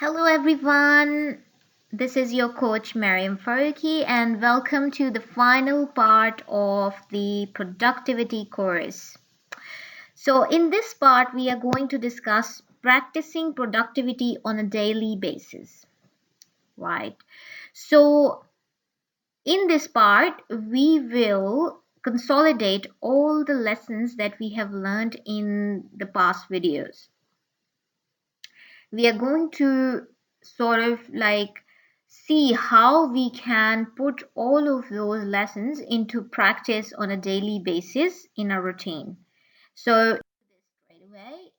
Hello, everyone. This is your coach, Mariam Faruqi, and welcome to the final part of the productivity course. So, in this part, we are going to discuss practicing productivity on a daily basis, right? So, in this part, we will consolidate all the lessons that we have learned in the past videos. We are going to sort of see how we can put all of those lessons into practice on a daily basis in our routine. So, right away,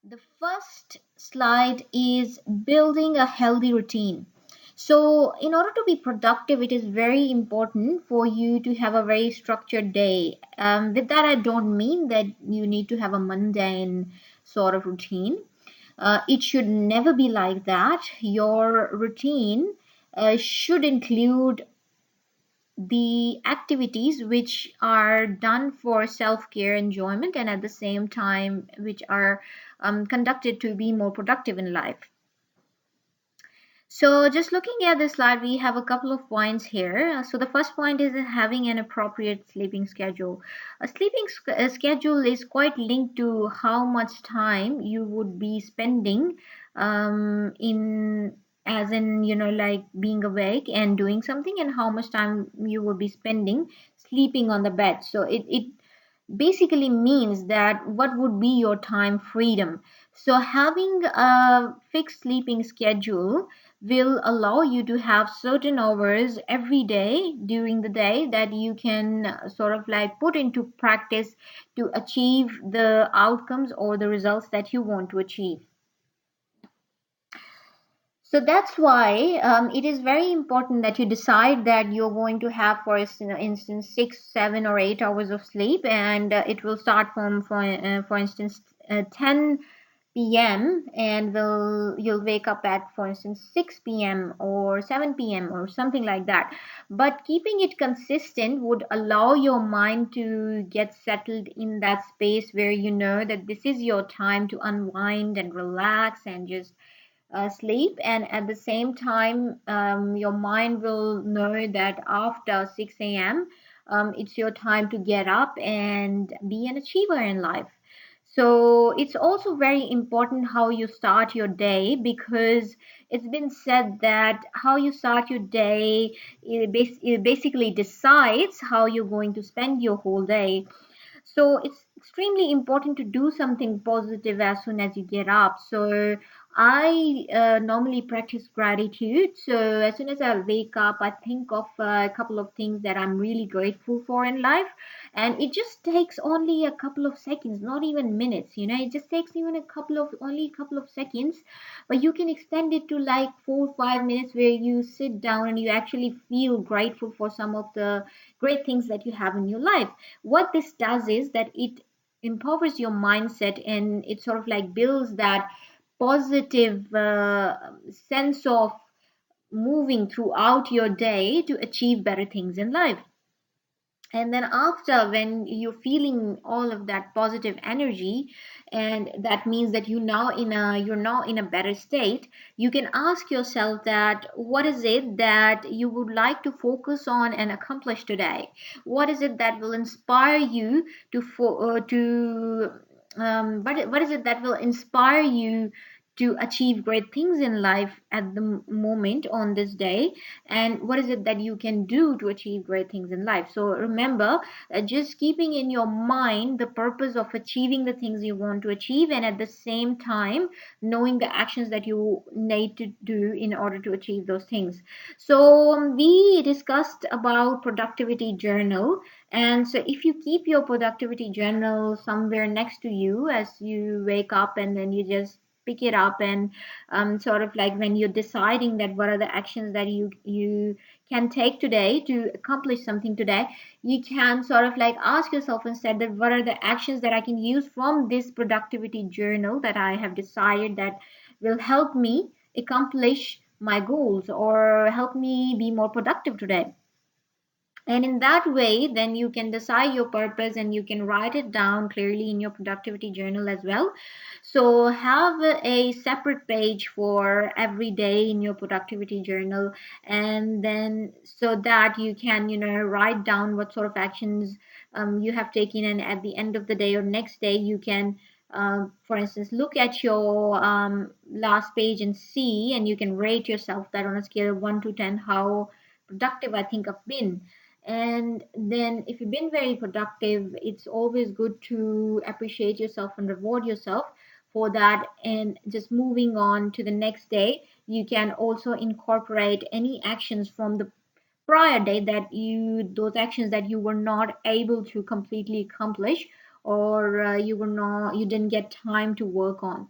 the first slide is building a healthy routine. So, in order to be productive, it is very important for you to have a very structured day. With that, I don't mean that you need to have a mundane sort of routine. It should never be like that. Your routine should include the activities which are done for self care enjoyment and at the same time which are conducted to be more productive in life. So, just looking at this slide, we have a couple of points here. So, the first point is having an appropriate sleeping schedule. A schedule is quite linked to how much time you would be spending in, as in, like being awake and doing something, and how much time you will be spending sleeping on the bed. So, it basically means that what would be your time freedom. So, having a fixed sleeping schedule will allow you to have certain hours every day during the day that you can sort of like put into practice to achieve the outcomes or the results that you want to achieve. So that's why it is very important that you decide that you're going to have, for instance, 6, 7, or 8 hours of sleep, and it will start from, for instance, 10 p.m. and you'll wake up at, for instance, 6 p.m. or 7 p.m. or something like that. But keeping it consistent would allow your mind to get settled in that space where you know that this is your time to unwind and relax and just sleep, and at the same time your mind will know that after 6 a.m. It's your time to get up and be an achiever in life. So it's also very important how you start your day, because it's been said that how you start your day it basically decides how you're going to spend your whole day. So it's extremely important to do something positive as soon as you get up. So I normally practice gratitude. So as soon as I wake up, I think of a couple of things that I'm really grateful for in life. And it just takes only a couple of seconds, not even minutes, it just takes even only a couple of seconds, but you can extend it to like 4 or 5 minutes where you sit down and you actually feel grateful for some of the great things that you have in your life. What this does is that it empowers your mindset, and it sort of like builds that positive sense of moving throughout your day to achieve better things in life. And then after, when you're feeling all of that positive energy, and that means that you're now in a better state, you can ask yourself that what is it that you would like to focus on and accomplish today. What is it that will inspire you what is it that will inspire you to achieve great things in life at the moment on this day, and what is it that you can do to achieve great things in life. So remember, just keeping in your mind the purpose of achieving the things you want to achieve, and at the same time knowing the actions that you need to do in order to achieve those things. So we discussed about productivity journal, and so if you keep your productivity journal somewhere next to you as you wake up, and then you just pick it up, and sort of like when you're deciding that what are the actions that you can take today to accomplish something today, you can sort of like ask yourself instead that what are the actions that I can use from this productivity journal that I have decided that will help me accomplish my goals or help me be more productive today. And in that way, then you can decide your purpose and you can write it down clearly in your productivity journal as well. So have a separate page for every day in your productivity journal, and then so that you can, write down what sort of actions you have taken, and at the end of the day or next day, you can, for instance, look at your last page and see, and you can rate yourself that on a scale of 1 to 10, how productive I think I've been. And then, if you've been very productive, it's always good to appreciate yourself and reward yourself for that. And just moving on to the next day, you can also incorporate any actions from the prior day, those actions that you were not able to completely accomplish, or you didn't get time to work on.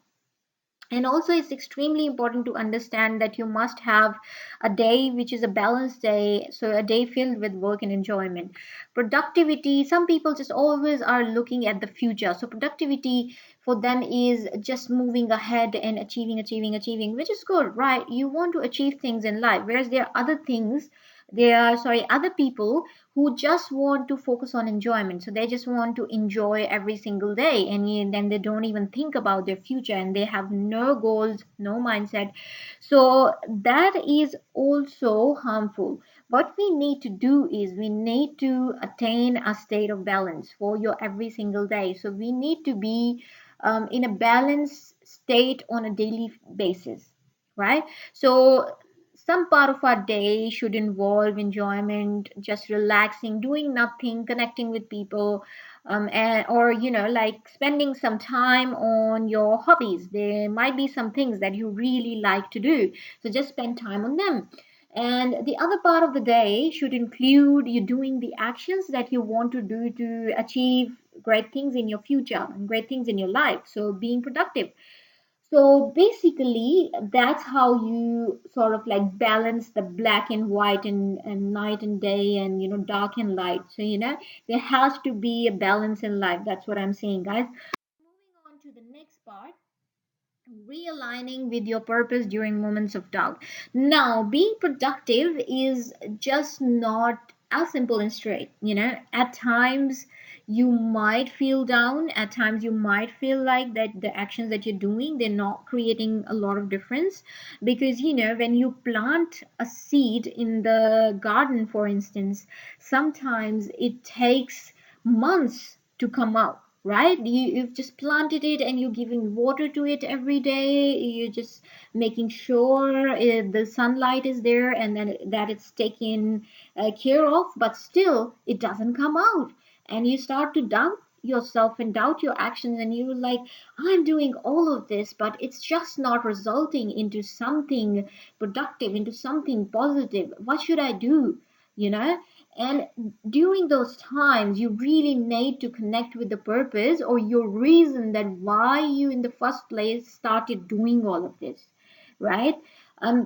And also, it's extremely important to understand that you must have a day which is a balanced day, so a day filled with work and enjoyment. Productivity, some people just always are looking at the future. So, productivity for them is just moving ahead and achieving, achieving, achieving, which is good, right? You want to achieve things in life, whereas there are other things. There are, sorry, other people who just want to focus on enjoyment. So they just want to enjoy every single day, and then they don't even think about their future, and they have no goals, no mindset. So that is also harmful. What we need to do is we need to attain a state of balance for your every single day. So we need to be in a balanced state on a daily basis, right? So some part of our day should involve enjoyment, just relaxing, doing nothing, connecting with people, or like spending some time on your hobbies. There might be some things that you really like to do, so just spend time on them. And the other part of the day should include you doing the actions that you want to do to achieve great things in your future and great things in your life. So being productive. So basically, that's how you sort of like balance the black and white, and night and day, and dark and light. So there has to be a balance in life. That's what I'm saying, guys. Moving on to the next part, realigning with your purpose during moments of doubt. Now, being productive is just not as simple and straight. At times you might feel down, at times you might feel like that the actions that you're doing, they're not creating a lot of difference, because when you plant a seed in the garden, for instance, sometimes it takes months to come out, right? You've just planted it, and you're giving water to it every day. You're just making sure the sunlight is there, and then that it's taken care of, but still it doesn't come out. And you start to doubt yourself and doubt your actions, and you're like, I'm doing all of this, but it's just not resulting into something productive, into something positive. What should I do? you know and during those times, you really need to connect with the purpose or your reason that why you in the first place started doing all of this, right?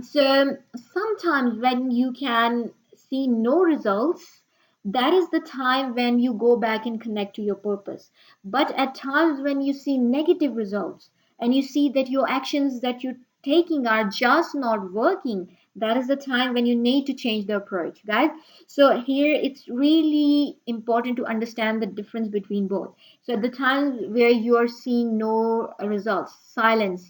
So sometimes when you can see no results, that is the time when you go back and connect to your purpose. But at times when you see negative results, and you see that your actions that you're taking are just not working, that is the time when you need to change the approach, guys. So here it's really important to understand the difference between both. So at the times where you are seeing no results, silence,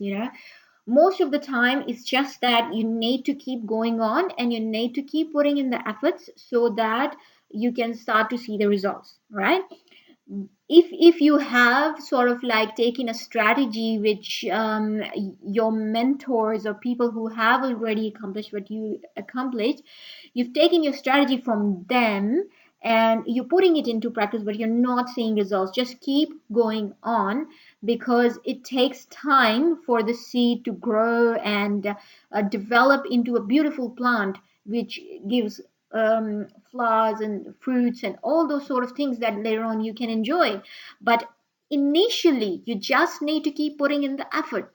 most of the time it's just that you need to keep going on, and you need to keep putting in the efforts so that you can start to see the results, right? If you have sort of like taken a strategy which your mentors or people who have already accomplished what you accomplished, you've taken your strategy from them and you're putting it into practice, but you're not seeing results, just keep going on, because it takes time for the seed to grow and develop into a beautiful plant which gives flowers and fruits and all those sort of things that later on you can enjoy. But initially, you just need to keep putting in the effort.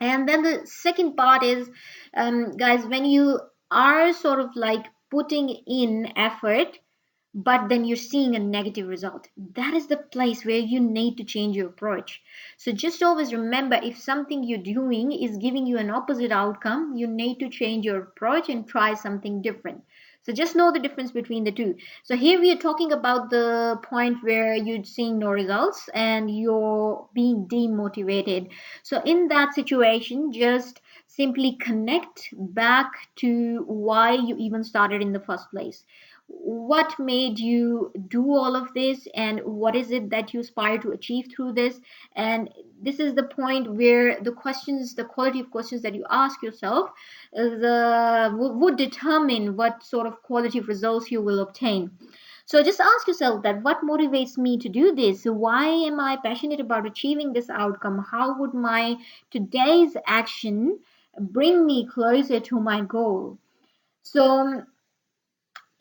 And then the second part is, guys, when you are sort of like putting in effort, but then you're seeing a negative result, that is the place where you need to change your approach. So just always remember, if something you're doing is giving you an opposite outcome, you need to change your approach and try something different. So just know the difference between the two. So here we are talking about the point where you're seeing no results and you're being demotivated. So in that situation, just simply connect back to why you even started in the first place. What made you do all of this, and what is it that you aspire to achieve through this? And this is the point where the questions, the quality of questions that you ask yourself, would determine what sort of quality of results you will obtain. So just ask yourself that what motivates me to do this? Why am I passionate about achieving this outcome? How would my today's action bring me closer to my goal? So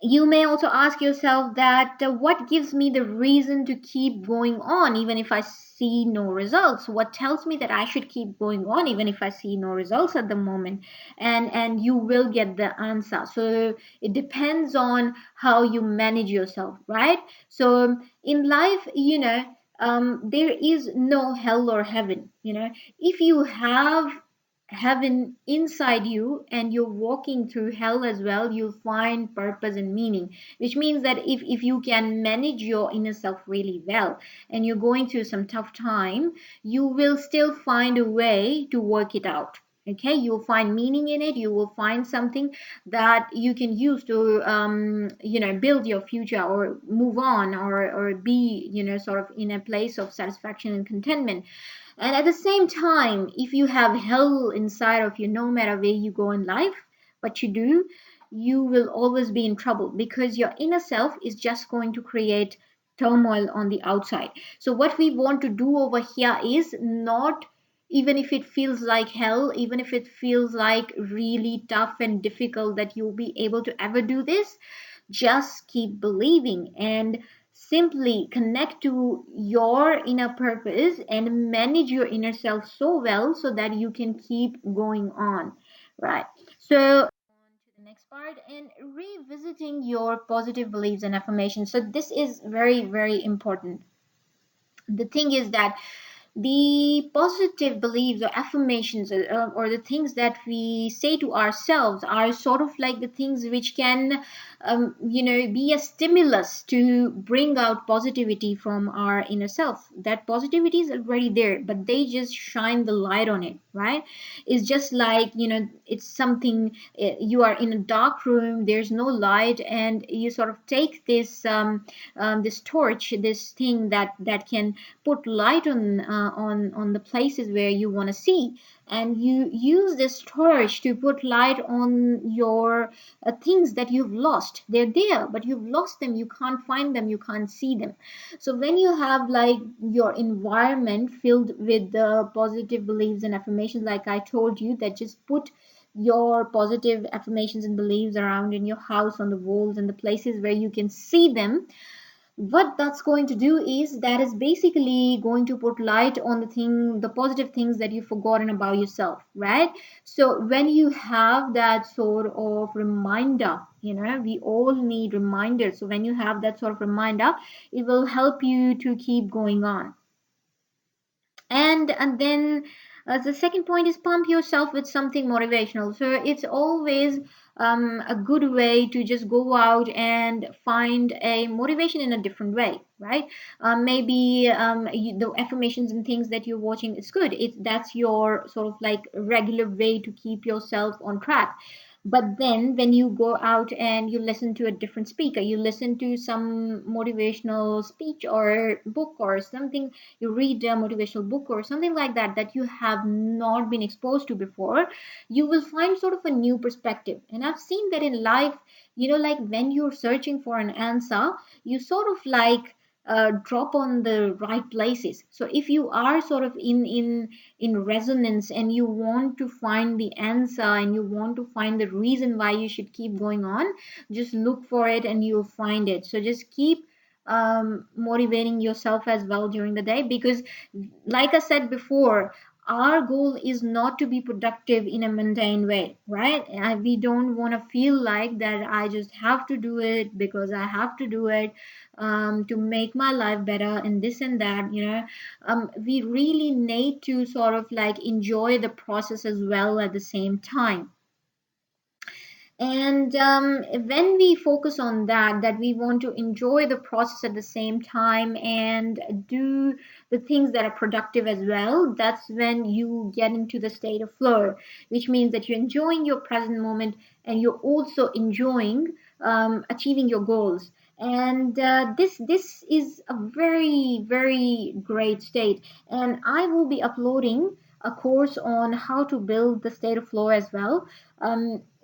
you may also ask yourself that what gives me the reason to keep going on even if I see no results? What tells me that I should keep going on even if I see no results at the moment? And you will get the answer. So it depends on how you manage yourself, right? So in life, there is no hell or heaven. If you have heaven inside you and you're walking through hell as well, you'll find purpose and meaning. Which means that if you can manage your inner self really well and you're going through some tough time, you will still find a way to work it out. Okay, you'll find meaning in it. You will find something that you can use to build your future or move on, or be sort of in a place of satisfaction and contentment. And at the same time, if you have hell inside of you, no matter where you go in life, what you do, you will always be in trouble because your inner self is just going to create turmoil on the outside. So, what we want to do over here is not, even if it feels like hell, even if it feels like really tough and difficult that you'll be able to ever do this, just keep believing and simply connect to your inner purpose and manage your inner self so well so that you can keep going on, right? So on to the next part, and revisiting your positive beliefs and affirmations. So this is very, very important. The thing is that the positive beliefs or affirmations, or the things that we say to ourselves, are sort of like the things which can be a stimulus to bring out positivity from our inner self. That positivity is already there, but they just shine the light on it, right? It's just like, it's something, you are in a dark room, there's no light, and you sort of take this torch, this thing that can put light on the places where you want to see, and you use this torch to put light on your things that you've lost. They're there, but you've lost them, you can't find them, you can't see them. So when you have like your environment filled with the positive beliefs and affirmations, like I told you, that just put your positive affirmations and beliefs around in your house, on the walls and the places where you can see them. What that's going to do is that is basically going to put light on the positive things that you've forgotten about yourself, right? So when you have that sort of reminder, we all need reminders. So when you have that sort of reminder, it will help you to keep going on. And then the second point is pump yourself with something motivational. So it's always a good way to just go out and find a motivation in a different way, right? Maybe the affirmations and things that you're watching is good. That's your sort of like regular way to keep yourself on track. But then when you go out and you listen to a different speaker, you listen to some motivational speech or book or something, you read a motivational book or something like that that you have not been exposed to before, you will find sort of a new perspective. And I've seen that in life, like when you're searching for an answer, you sort of like drop on the right places. So if you are sort of in resonance and you want to find the answer and you want to find the reason why you should keep going on, just look for it and you'll find it. So just keep motivating yourself as well during the day, because like I said before, our goal is not to be productive in a mundane way, right? We don't want to feel like that I just have to do it because I have to do it to make my life better and this and that. We really need to sort of like enjoy the process as well at the same time. And when we focus on that we want to enjoy the process at the same time and do the things that are productive as well, that's when you get into the state of flow, which means that you're enjoying your present moment and you're also enjoying achieving your goals. And this is a very very great state, and I will be uploading a course on how to build the state of flow as well.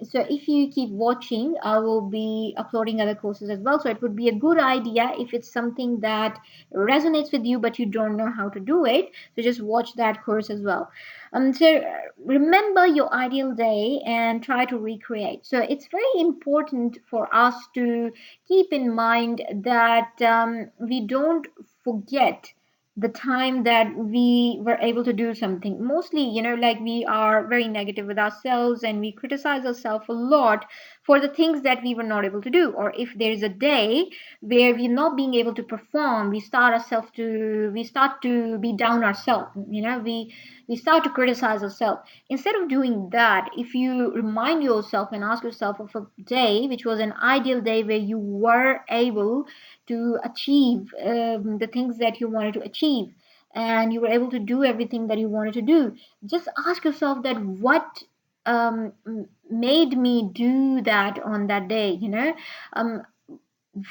So if you keep watching, I will be uploading other courses as well. So it would be a good idea if it's something that resonates with you, but you don't know how to do it. So just watch that course as well. So remember your ideal day and try to recreate. So it's very important for us to keep in mind that we don't forget the time that we were able to do something. Mostly, like we are very negative with ourselves and we criticize ourselves a lot for the things that we were not able to do. Or if there's a day where we're not being able to perform, we start to be down ourselves. We start to criticize ourselves. Instead of doing that, if you remind yourself and ask yourself of a day which was an ideal day where you were able to achieve the things that you wanted to achieve and you were able to do everything that you wanted to do, just ask yourself that what made me do that on that day.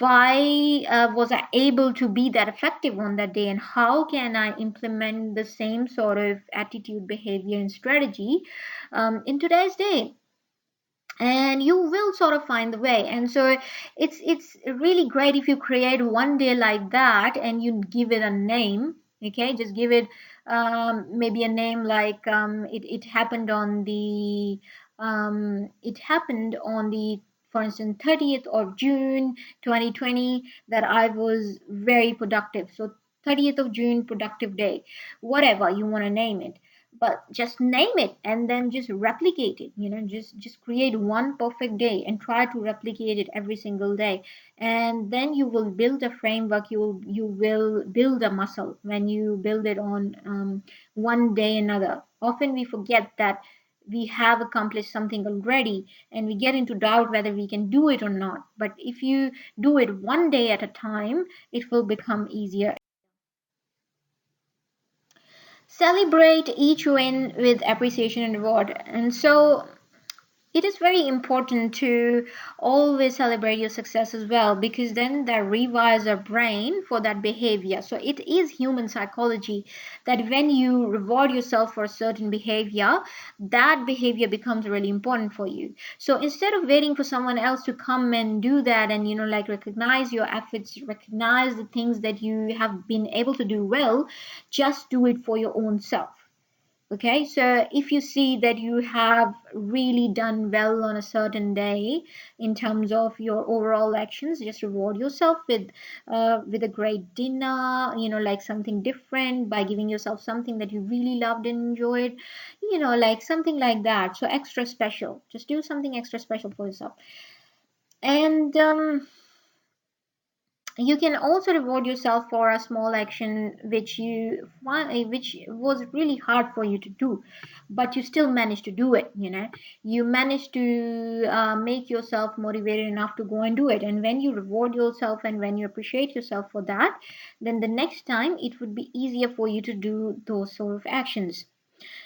Why was I able to be that effective on that day, and how can I implement the same sort of attitude, behavior, and strategy in today's day? And you will sort of find the way. And so it's really great if you create one day like that and you give it a name. Okay, just give it maybe a name like it happened on the for instance 30th of June 2020 that I was very productive. So 30th of June productive day, whatever you want to name it, but just name it and then just replicate it. Just create one perfect day and try to replicate it every single day, and then you will build a framework. You will build a muscle when you build it on one day another. Often we forget that we have accomplished something already and we get into doubt whether we can do it or not, but if you do it one day at a time, it will become easier. Celebrate each win with appreciation and reward. And so it is very important to always celebrate your success as well, because then that rewires our brain for that behavior. So it is human psychology that when you reward yourself for a certain behavior, that behavior becomes really important for you. So instead of waiting for someone else to come and do that and like recognize your efforts, recognize the things that you have been able to do well, just do it for your own self. Okay, so if you see that you have really done well on a certain day in terms of your overall actions, just reward yourself with a great dinner, like something different, by giving yourself something that you really loved and enjoyed, like something like that. So extra special. Just do something extra special for yourself. And you can also reward yourself for a small action which was really hard for you to do, but you still managed to do it. You managed to make yourself motivated enough to go and do it. And when you reward yourself and when you appreciate yourself for that, then the next time it would be easier for you to do those sort of actions.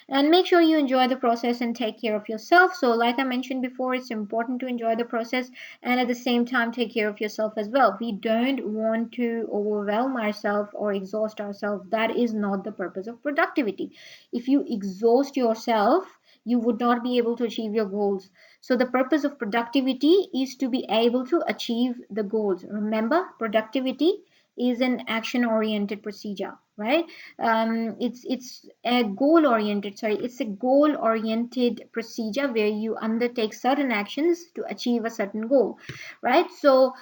And make sure you enjoy the process and take care of yourself. So like I mentioned before, it's important to enjoy the process and at the same time take care of yourself as well. We don't want to overwhelm ourselves or exhaust ourselves. That is not the purpose of productivity. If you exhaust yourself, you would not be able to achieve your goals. So the purpose of productivity is to be able to achieve the goals. Remember, productivity is an action oriented procedure, right? It's a goal oriented, sorry, it's a goal oriented procedure where you undertake certain actions to achieve a certain goal, right? So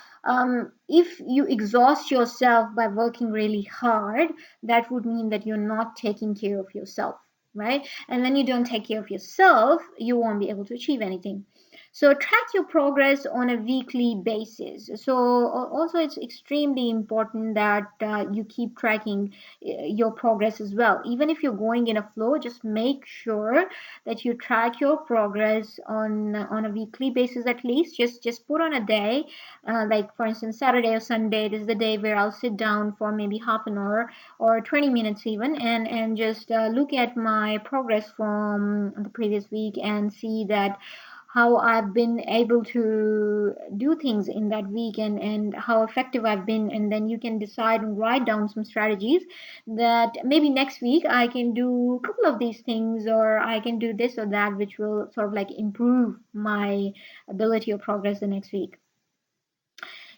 if you exhaust yourself by working really hard, that would mean that you're not taking care of yourself, right? And when you don't take care of yourself, you won't be able to achieve anything. So track your progress on a weekly basis. So also it's extremely important that you keep tracking your progress as well. Even if you're going in a flow, just make sure that you track your progress on a weekly basis at least. Just put on a day, like for instance Saturday or Sunday. This is the day where I'll sit down for maybe half an hour or 20 minutes even, and just look at my progress from the previous week and see that how I've been able to do things in that week, and how effective I've been. And then you can decide and write down some strategies that maybe next week I can do a couple of these things, or I can do this or that, which will sort of like improve my ability or progress the next week.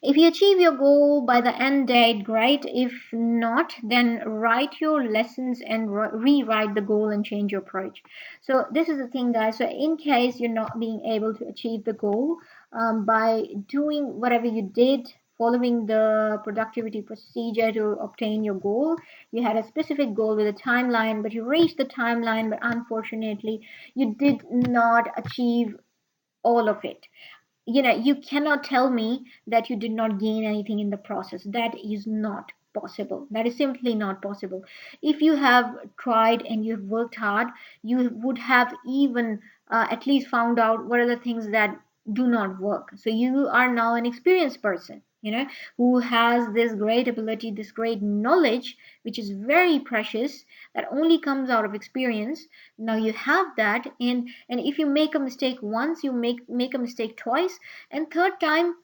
If you achieve your goal by the end date, great. If not, then write your lessons and rewrite the goal and change your approach. So this is the thing, guys. So in case you're not being able to achieve the goal by doing whatever you did, following the productivity procedure to obtain your goal, you had a specific goal with a timeline, but you reached the timeline, but unfortunately, you did not achieve all of it. You cannot tell me that you did not gain anything in the process. That is not possible. That is simply not possible. If you have tried and you have worked hard, you would have even at least found out what are the things that do not work. So you are now an experienced person, who has this great ability, this great knowledge, which is very precious, that only comes out of experience. Now you have that, and if you make a mistake once, you make a mistake twice, and third time,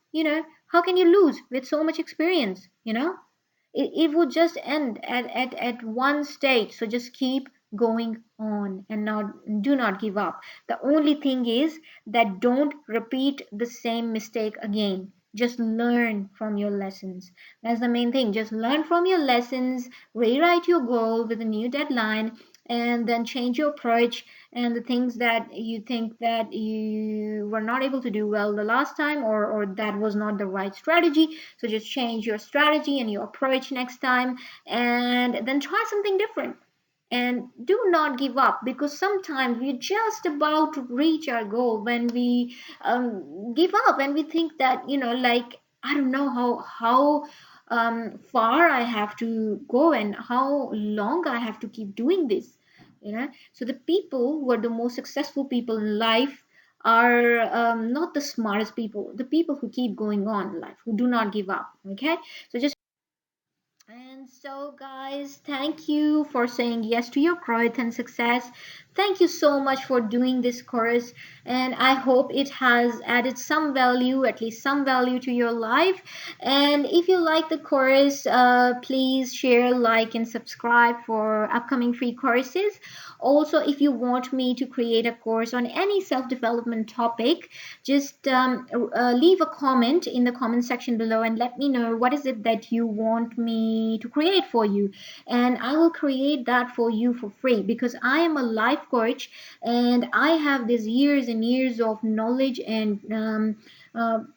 how can you lose with so much experience? It would just end at one stage. So just keep going on and not do not give up. The only thing is that don't repeat the same mistake again. Just learn from your lessons. That's the main thing. Just learn from your lessons, rewrite your goal with a new deadline, and then change your approach, and the things that you think that you were not able to do well the last time, or that was not the right strategy, so just change your strategy and your approach next time, and then try something different. And do not give up, because sometimes we're just about to reach our goal when we give up, and we think that like, I don't know how far I have to go and how long I have to keep doing this. So the people who are the most successful people in life are not the smartest people, the people who keep going on in life, who do not give up. Okay, so just and so, guys, thank you for saying yes to your growth and success. Thank you so much for doing this course, and I hope it has added some value, at least some value to your life. And if you like the course, please share, like, and subscribe for upcoming free courses. Also, if you want me to create a course on any self development topic, just leave a comment in the comment section below and let me know what is it that you want me to create for you, and I will create that for you for free, because I am a life coach and I have these years and years of knowledge and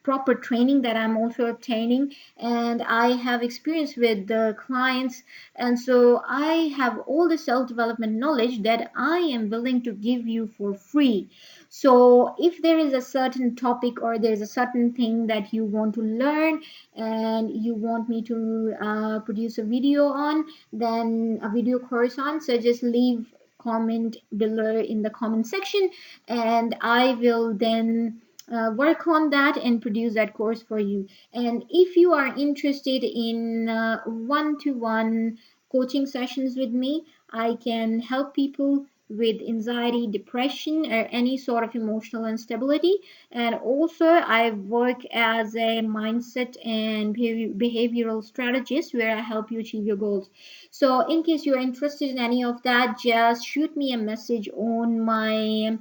proper training that I'm also obtaining, and I have experience with the clients, and so I have all the self development knowledge that I am willing to give you for free. So if there is a certain topic or there's a certain thing that you want to learn and you want me to produce a video on, then a video course on, so just leave comment below in the comment section, and I will then work on that and produce that course for you. And if you are interested in one-to-one coaching sessions with me, I can help people with anxiety, depression, or any sort of emotional instability. And also, I work as a mindset and behavioral strategist where I help you achieve your goals. So, in case you're interested in any of that, just shoot me a message on my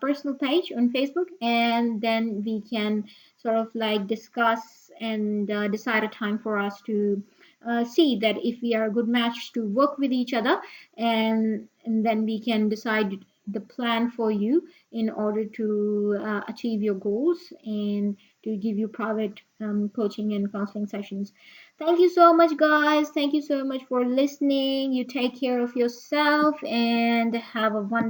personal page on Facebook, and then we can sort of like discuss and decide a time for us to see that if we are a good match to work with each other, and then we can decide the plan for you in order to achieve your goals and to give you private coaching and counseling sessions. Thank you so much, guys. Thank you so much for listening. You take care of yourself and have a wonderful